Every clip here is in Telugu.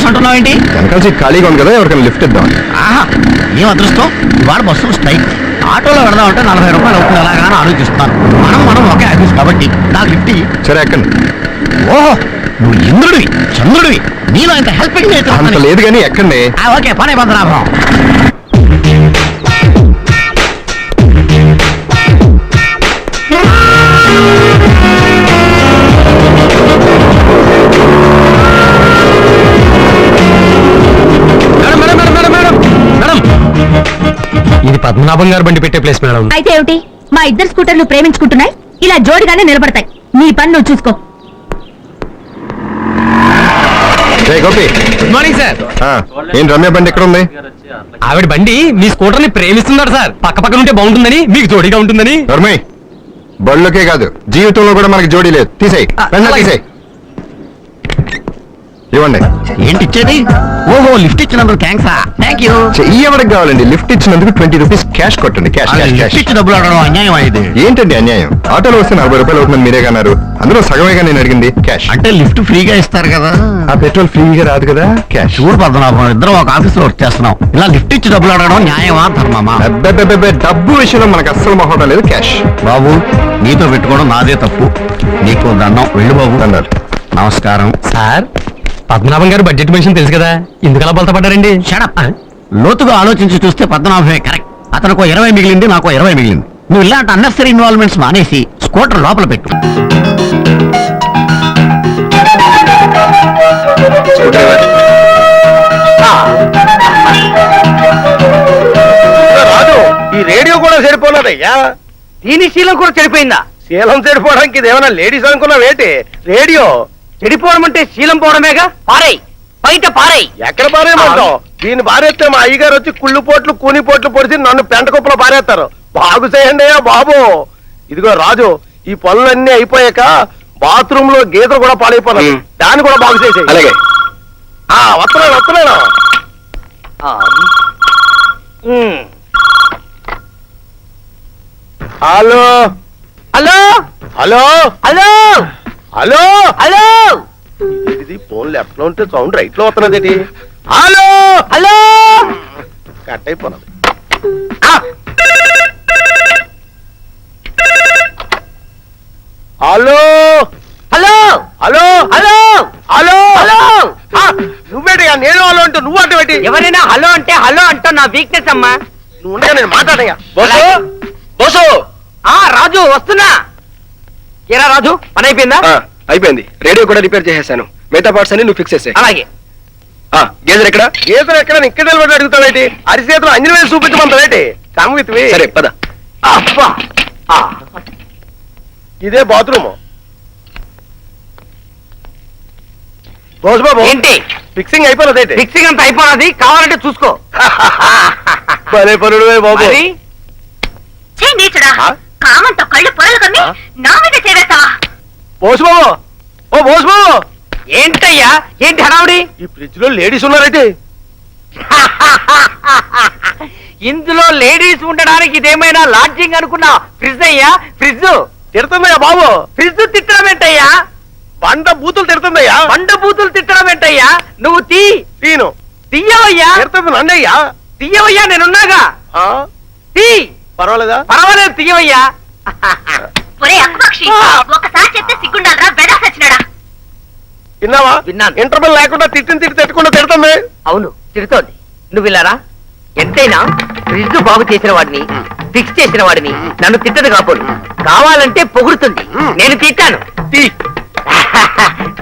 అంటున్నావు ఏంటి? వెనకాల ఖాళీగా ఉంది కదా, ఎవరికైనా లిఫ్ట్ ఇద్దాం. ఆహా, ఏం అదృష్టం, వాడు బస్సులు స్ట్రైక్. ఆటోలో వెళదామంటే 40 రూపాయలు అవుతుంది, ఎలాగని ఆలోచిస్తాను. మనం ఒకే ఆఫీస్ కాబట్టి నాకు లిఫ్ట్. సరే ఎక్కండి. ఓహో, నువ్వు ఇంద్రుడివి, చంద్రుడివి, నీలో ఇంత హెల్పింగ్ అంత లేదు కానీ ఎక్కండి. ఓకే, పనే పద్మనాభం. ఇది పద్మనాభం గారు బండి పెట్టే ప్లేస్ మేడం. అయితే ఏమిటి, మా ఇద్దరు స్కూటర్లు ప్రేమించుకుంటున్నాయి, ఇలా జోడిగానే నిలబడతాయి. నీ పని నువ్వు చూసుకో. Gopi, good morning sir. ఏం రమ్య బండి ఎక్కడ ఉంది? ఆవిడ బండి మీ స్కూటర్ ని ప్రేమిస్తున్నారు సార్. పక్క పక్కన ఉంటే బాగుంటుందని, మీకు జోడీగా ఉంటుందని. ధర్మయ్య, బళ్ళకే కాదు జీవితంలో కూడా మనకి జోడీ లేదు. తీసేయి, తీసేయి. ఇవ్వండి. ఏంటి ఇచ్చేది? ఓహో, లిఫ్ట్ ఇచ్చినందుకు థ్యాంక్సా. Thank you. ఎవరికి కావాలండి? లిఫ్ట్ ఇచ్చినందుకు 20 రూపీస్ క్యాష్ కొట్టండి. క్యాష్ ఇచ్చి డబ్బులు అడగడం అన్యాయం అయింది. ఏంటండి అన్యాయం? ఆటోలో వస్తే 40 రూపాయలు అవుతుందని మీరే కన్నారు, అందులో సగమేగా నేను అడిగింది. క్యాష్ అంటే లిఫ్ట్ ఫ్రీగా ఇస్తారు కదా. ఆ పెట్రోల్ ఫ్రీగా రాదు కదా. క్యాష్. చూడు పద్మనాభం, ఇద్దరం ఒక ఆఫీస్ లో వర్క్ చేస్తున్నాం. ఇలా లిఫ్ట్ ఇచ్చి డబ్బులు అడగడం న్యాయమా ధర్మమా? డబ్బు విషయంలో మనకు అస్సలు మొహం లేదు. క్యాష్. బాబు, నీతో పెట్టుకోవడం నాదే తప్పు. నీకు దండం. వెళ్ళు బాబు. దండాలు. నమస్కారం సార్, పద్మనాభం గారు బడ్జెట్ మనిషిని తెలుసు కదా, ఎందుకలా బలత పడ్డారండి? షడప్. లోతుగా ఆలోచించి చూస్తే పద్మనాభమే కరెక్ట్. అతనికి 20 మిగిలింది, నాకు 20 మిగిలింది. నువ్వు ఇలాంటి అన్నెసరీ ఇన్వాల్వ్మెంట్స్ మానేసి స్కూటర్ లోపల పెట్టు. రాదు, ఈ రేడియో కూడా సరిపోలేదయ్యా. దీని శీలం కూడా చెడిపోయిందా? శీలం చెడిపోవడానికి ఇదేమన్నా లేడీస్ అనుకున్నావేటి? రేడియో చెడిపోవడం అంటే శీలం పోవడమేగా. పారేయ్, బయట పారేయ్. ఎక్కడ పారేయమంటావు? దీన్ని పారేస్తే మా అయ్యగారు వచ్చి కుళ్ళు పోట్లు కూని పోట్లు పొడిచి నన్ను పెంట కుప్పలో పారేస్తారు. బాగు చేయండి అయ్యా బాబు. ఇదిగో రాజు, ఈ పనులన్నీ అయిపోయాక బాత్రూమ్ లో గీతలు కూడా పాడైపోయినాయి, దాన్ని కూడా బాగు చేసేయి. అలాగే. వస్తున్నాను. Hello hello hello hello hello hello ఇది ఫోన్ లెఫ్ట్ లో ఉంటే సౌండ్ రైట్ లో వస్తున్నది. హలో హలో కట్ అయిపోయినది. Hello hello hello hello hello hello. నువ్వేటయ్యా? నేను హలో అంటూ నువ్వు అంటే పెట్టి ఎవరైనా హలో అంటే హలో అంటావు, నా వీక్నెస్ అమ్మా. నువ్వు ఉండగా నేను మాట్లాడయ్యా. బోసు. రాజు వస్తున్నా. ఏరా రాజు, పని అయిపోయిందా? అయిపోయింది. రేడియో కూడా రిపేర్ చేసేసాను. మిగతా పార్ట్స్ అన్ని నువ్వు ఫిక్స్ చేసే. అలాగే. గేజర్ ఎక్కడ? గీతలు ఎక్కడ? ఇక్కడ నిలబడి అడుగుతావేటి? అరిచేతులు అంజలి వేసి చూపించమంటావేటి? కమ్మితివి. సరే పద. అబ్బా, ఇదే బాత్రూమ్. బాబు, ఏంటి ఫిక్సింగ్ అయిపోయినదేంటి? ఫిక్సింగ్ అంతా అయిపోయినది, కావాలంటే చూసుకో. భలే పనుడు బాబు. మరి కామంతో కళ్ళు పొరలు కమ్మి నా మీద చేవేస్తావా? బోసు బాబు, ఓ బోసు బాబు. ఏంటయ్యా, ఏంటి హడావుడి? ఈ ఫ్రిడ్జ్ లో లేడీస్ ఉన్నారైతే. ఇందులో లేడీస్ ఉండడానికి ఇదేమైనా లాడ్జింగ్ అనుకున్నా? ఫ్రిడ్జ్ అయ్యా, ఫ్రిడ్జ్. తిడుతుందయ్యా బాబు. ఫ్రిడ్జ్ తిట్టడం ఏంటయ్యా? బండ బూతులు తిడుతుందయ్యా. బండ బూతులు తిట్టడం ఏంటయ్యా? నువ్వు తీను తీయవయ్యా. తిడుతుంది నన్నయ్యా. తీయవయ్యా, నేనున్నాగా. తీ. పర్వాలేదా? పర్వాలేదు, తీయవయ్యా. ఒకసారి చెప్తే సిగ్గుండాలరా, బెడా సచ్చినాడా? విన్నావా? విన్నాను. ఇంటర్వెల్ లేకుండా తిట్టకుండా తిడుతుంది. అవును, తిడుతోంది. నువ్వు ఇల్లారా? ఎంతైనా ఫ్రిడ్జ్ బాగు చేసిన వాడిని, ఫిక్స్ చేసిన వాడిని నన్ను తిట్టదు కాపోను. కావాలంటే పొగుడుతుంది. నేను తిట్టాను.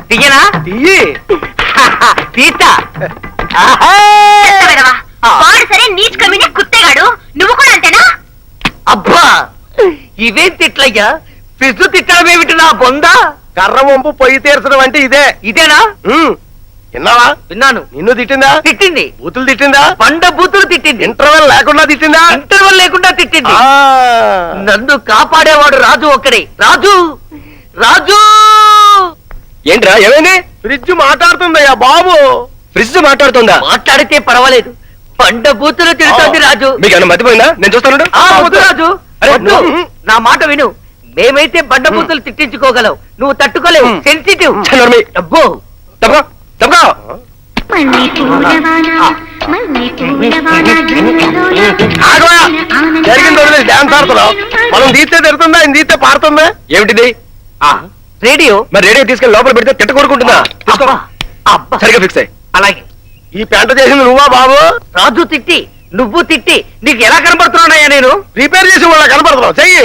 తీయనా? తీతా. వాడు సరే నీచ్ కమినే కుత్తేగాడు, నువ్వు కూడా అంతేనా? అబ్బా, ఇవేం తిట్లయ్యా? ఫ్రిడ్జ్ తిట్టడం ఏమిటి నా బొందా? కర్ర వంపు పొయ్యి తీర్చడం అంటే ఇదే. ఇదేనా? విన్నావా? విన్నాను. నిన్ను తిట్టిందా? తిట్టింది. బూతులు తిట్టిందా? బండ బూతులు తిట్టింది. ఇంటర్వెల్ లేకుండా తిట్టిందా? ఇంటర్వెల్ లేకుండా తిట్టింది. నన్ను కాపాడేవాడు రాజు ఒక్కడే. రాజు, రాజు. ఏంట్రా, ఏమైంది? ఫ్రిడ్జ్ మాట్లాడుతుందయ్యా బాబు. ఫ్రిడ్జ్ మాట్లాడుతుందా? మాట్లాడితే పర్వాలేదు, బండ బూతులు తిడుతోంది రాజు. మీకు ఏమైనా మతిపోయిందా? నేను చూస్తాను. వద్దు రాజు, వద్దు. నా మాట విను. మేమైతే బండబూతులు తిట్టించుకోగలవు, నువ్వు తట్టుకోలేవు. సెన్సిటివ్. చల్లర్మి. అబ్బో తప్పగా తప్పగా ఆగవా? జరిగింది వదిలేసి డాన్స్ ఆడుతున్నావు. మనం తీస్తే తిడుతుందా, ఆయన తీస్తే పారుతుందా? ఏమిటిది? రేడియో. మరి రేడియో తీసుకెళ్ళి లోపల పెడితే తిట్ట కోరుకుంటుందా? తీసుకో. అబ్బా, అబ్బా. సరిగా ఫిక్స్ అయ్యి. అలాగే. ఈ పెంట చేసింది నువ్వా బాబు? రాజు తిట్టి నువ్వు తిట్టి నీకు ఎలా కనబడుతున్నాయా నేను? రిపేర్ చేసి వాళ్ళ కనపడుతున్నావు. చెయ్యి.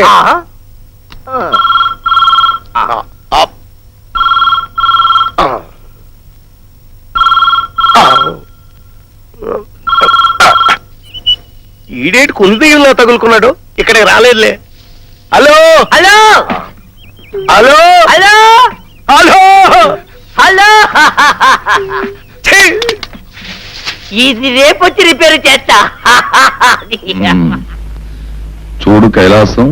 ఈడేటి కుందీయంలో తగులుకున్నాడు, ఇక్కడికి రాలేదులే. Hello hello hello hello hello hello. ఛీ! ఇది రేపొచ్చి రిపేర్ చేస్తా. చూడు కైలాసం,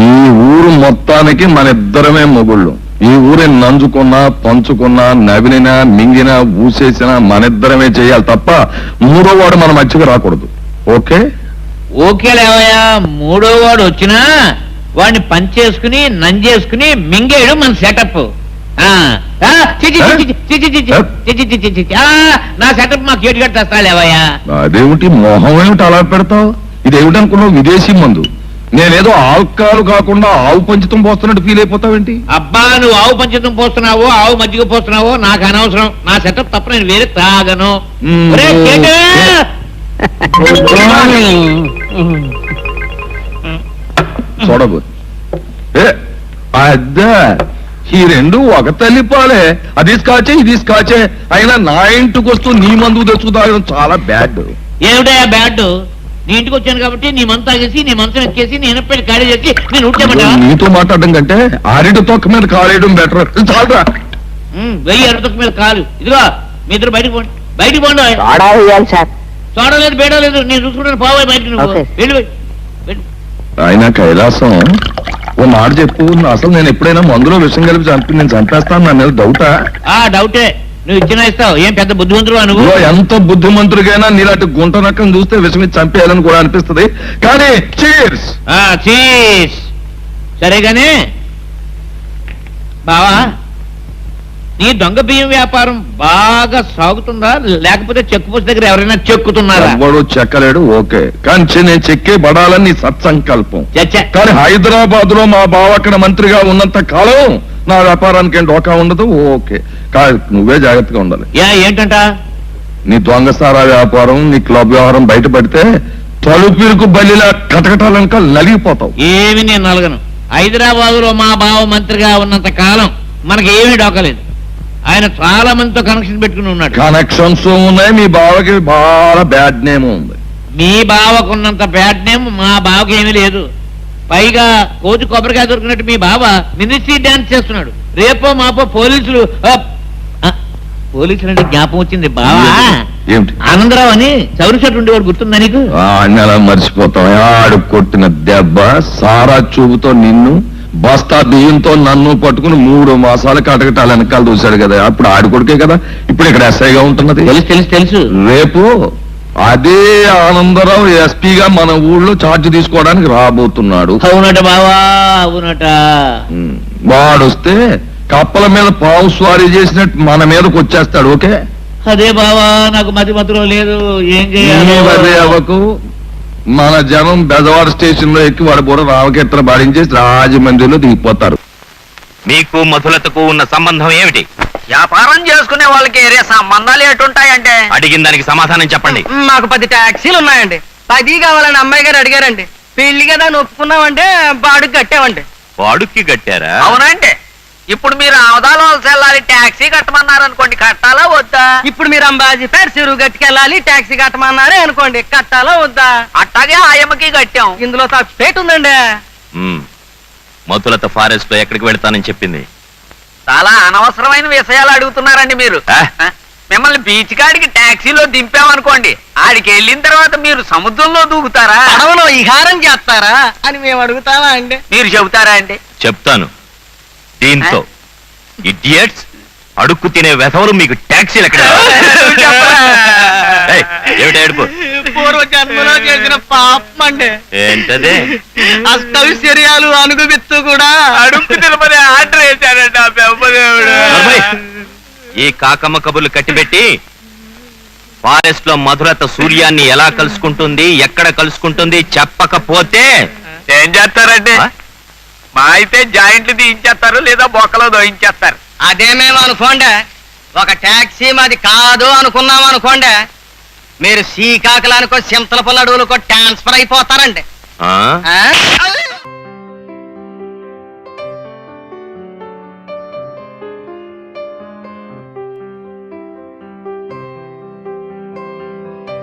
ఈ ఊరు మొత్తానికి మన ఇద్దరమే మొగుళ్ళు. ఈ ఊరిని నంజుకున్నా, పంచుకున్నా, నవిలినా, మింగినా, ఊసేసినా మనిద్దరమే చేయాలి తప్ప మూడో వాడు మన మధ్యకి రాకూడదు. ఓకే? ఓకేలేవయ్యా, మూడో వాడు వచ్చినా వాడిని పంచేసుకుని నంజేసుకుని మింగేయడం మన సెటప్. నా సెటప్ మాకు ఏడు కట్టేస్తాలేవయ్యా. అదేమిటి మొహం ఏమిటి అలా పెడతావు? ఇదేమిటనుకున్నావు? విదేశీ మందు. నేనేదో ఆల్కాలు కాకుండా ఆవు పంచితం పోస్తున్నట్టు ఫీల్ అయిపోతావేంటి? అబ్బా, నువ్వు ఆవు పంచతం పోస్తున్నావో ఆవు మజ్జిగ పోస్తున్నావో నాకు అనవసరం. నా సెటప్ తప్ప నేను వేరే తాగను. ఒరే కేటు! చూడబో అద్దా, ఈ రెండు ఒక తల్లి పాలే. అది స్కాచే ఇది స్కాచే. అయినా నా ఇంటికి వస్తూ నీ మందు తెచ్చుకు తాగడం చాలా బ్యాడ్. ఏమిటయా బ్యాడ్? నీ ఇంటికి వచ్చాను కాబట్టి నీ మంత తాగేసి నీ మంచం ఎక్కేసి నేను పెళ్లి ఖాళీ చేసి నేను ఉట్టేమంటా? నీతో మాట్లాడడం కంటే ఆరిటి తొక్క మీద కాలేయడం బెటర్. చాలరా. వెయ్యి అరతొక్క మీద కాలు. ఇదిగో మీ ఇద్దరు బయటకు పోండి, బయటకు పోండి. చూడలేదు బేడలేదు, నేను చూసుకుంటాను. పోవాలి బయటకు, నువ్వు వెళ్ళు. ఆయన కైలాసం, ఓ మాట చెప్పు. అసలు నేను ఎప్పుడైనా మందులో విషం కలిపి చంపి నేను చంపేస్తాను నా మీద డౌటా? డౌటే. నువ్వు ఇచ్చిన ఇస్తావు. ఏం పెద్ద బుద్ధిమంతుడు నువ్వు? ఇదిగో, ఎంత బుద్ధిమంతుడికైనా నీలాంటి గుంట నక్కను చూస్తే విషం ఇచ్చి చంపేయాలని కూడా అనిపిస్తుంది. కానీ చీర్స్. చీస్. సరేగానే బావా, నీ దొంగ బియ్యం వ్యాపారం బాగా సాగుతుందా, లేకపోతే చెక్కు పోస్ట్ దగ్గర ఎవరైనా చెక్కుతున్నారా? ఎవడు చెక్కలేడు. ఓకే, కానీ నేను చెక్కే పడాలని నీ సత్సంకల్పం. చచ్చా. కానీ హైదరాబాద్ లో మా బావ అక్కడ మంత్రిగా ఉన్నంత కాలం నా వ్యాపారానికి ఏం డోకా ఉండదు. ఓకే, కాదు నువ్వే జాగ్రత్తగా ఉండాలి. ఏంటంట? నీ దొంగసారా వ్యాపారం, నీ క్లబ్ వ్యవహారం బయటపడితే తలుపులకు బలిలా కటకటాలనుక నలిగిపోతావు. ఏమి నేను నలగను. హైదరాబాద్ లో మా బావ మంత్రిగా ఉన్నంత కాలం మనకి ఏమీ డోకలేదు. ఆయన చాలా మందితో కనెక్షన్ పెట్టుకుని ఉన్నాడు. కనెక్షన్స్ ఉన్నాయి. మీ బావకి బాగా బ్యాడ్ నేమ్ ఉంది. మీ బావకున్నంత బ్యాడ్ నేమ్ మా బావకి ఏమీ లేదు. పైగా కోతి కొబ్బరికాయ దొరికినట్టు మీ బావ మినిస్ట్రీ డాన్స్ చేస్తున్నాడు. రేపో మాపో పోలీసులు అంటే జ్ఞాపకం వచ్చింది బావా. ఏమిటి? ఆనందరావు అని చౌరి షర్ట్ ఉండేవాడు, గుర్తుందా నీకు? అన్ని అలా మర్చిపోతాం. ఆడు కొట్టిన దెబ్బ, సారా చూపుతో నిన్ను, బస్తా బియ్యంతో నన్ను పట్టుకుని 3 మాసాలు కటకటాలు వెనకాల చూశాడు కదా. అప్పుడు ఆడి కొడుకే కదా ఇప్పుడు ఇక్కడ ఎస్ఐగా ఉంటున్నది. తెలుసు. రేపు అదే ఆనందరావు ఎస్పీగా మన ఊళ్ళో ఛార్జ్ తీసుకోవడానికి రాబోతున్నాడు. అవునట బావా, అవునట. వాడొస్తే కప్పల మీద పావు స్వారీ చేసినట్టు మన మీదకి వచ్చేస్తాడు. ఓకే? అదే బావా, నాకు మతిలో లేదు. ఏం చేయాలి? అవ్వకు. మన జనం బెజవాడ స్టేషన్ లో ఎక్కి వాడు కూడా రామకీర్తన బాడించేసి రాజమండ్రిలో దిగిపోతారు. మీకు మధులతకు ఉన్న సంబంధం ఏమిటి? వ్యాపారం చేసుకునే వాళ్ళకి ఏరే సంబంధాలు ఎటుంటాయంటే, అడిగిన దానికి సమాధానం చెప్పండి. మాకు 10 టాక్సీలు ఉన్నాయండి. 10 కావాలని అమ్మాయి గారు అడిగారండి. పెళ్లి కదా ఒప్పుకున్నామంటే బాడుగు కట్టామండి. వాడుకి కట్టారా? అవునండి. ఇప్పుడు మీరు ఆవదాలో వెళ్ళాలి, టాక్సీ కట్టమన్నారు అనుకోండి, కట్టాలా వద్దా? ఇప్పుడు మీరు అంబాజీపేట చెరువు గట్టుకెళ్ళాలి, టాక్సీ కట్టమన్నారే అనుకోండి, కట్టాలా వద్దా? అట్టాగే ఆయమ్మకి కట్టాం. ఇందులో తప్పేట ఉందండి. మధులత ఫారెస్ట్ లో ఎక్కడికి వెళ్తానని చెప్పింది? చాలా అనవసరమైన విషయాలు అడుగుతున్నారండి మీరు. మిమ్మల్ని బీచ్ కాడికి టాక్సీలో దింపామనుకోండి, ఆడికి వెళ్ళిన తర్వాత మీరు సముద్రంలో దూకుతారా, అడవులో విహారం చేస్తారా అని మేము అడుగుతామా అండి? మీరు చెబుతారా అండి? చెప్తాను. దీంతో ఇడియట్స్, అడుక్కు తినే వెధవరు మీకు ట్యాక్సీలు ఎక్కడ? ఏమిటి ఏడుపు? పూర్వ జన్మలో చేసిన పాపం అండి. ఏంటది? అష్టవిశ్వర్యాలు అనుగుమిత్తు కూడా అడుక్కు తినమని ఆర్డర్ వేశాడండి ఆ బ్రహ్మదేవుడు. నర్మయ్, ఈ కాకమ్మ కబుర్లు కట్టిపెట్టి ఫారెస్ట్ లో మధురత సూర్యాన్ని ఎలా కలుసుకుంటుంది, ఎక్కడ కలుసుకుంటుంది చెప్పకపోతే ఏం చేస్తారండి? ఆ? మా అయితే జాయింట్లు తీయించేస్తారు లేదా బొక్కలో దోయించేస్తారు. అదే మేము అనుకోండి, ఒక టాక్సీ మాది కాదు అనుకున్నాం అనుకోండి, మీరు శ్రీకాకుళానికో చింతలపల్లి అడవులకో ట్రాన్స్ఫర్ అయిపోతారండి. ఆ? ఆ?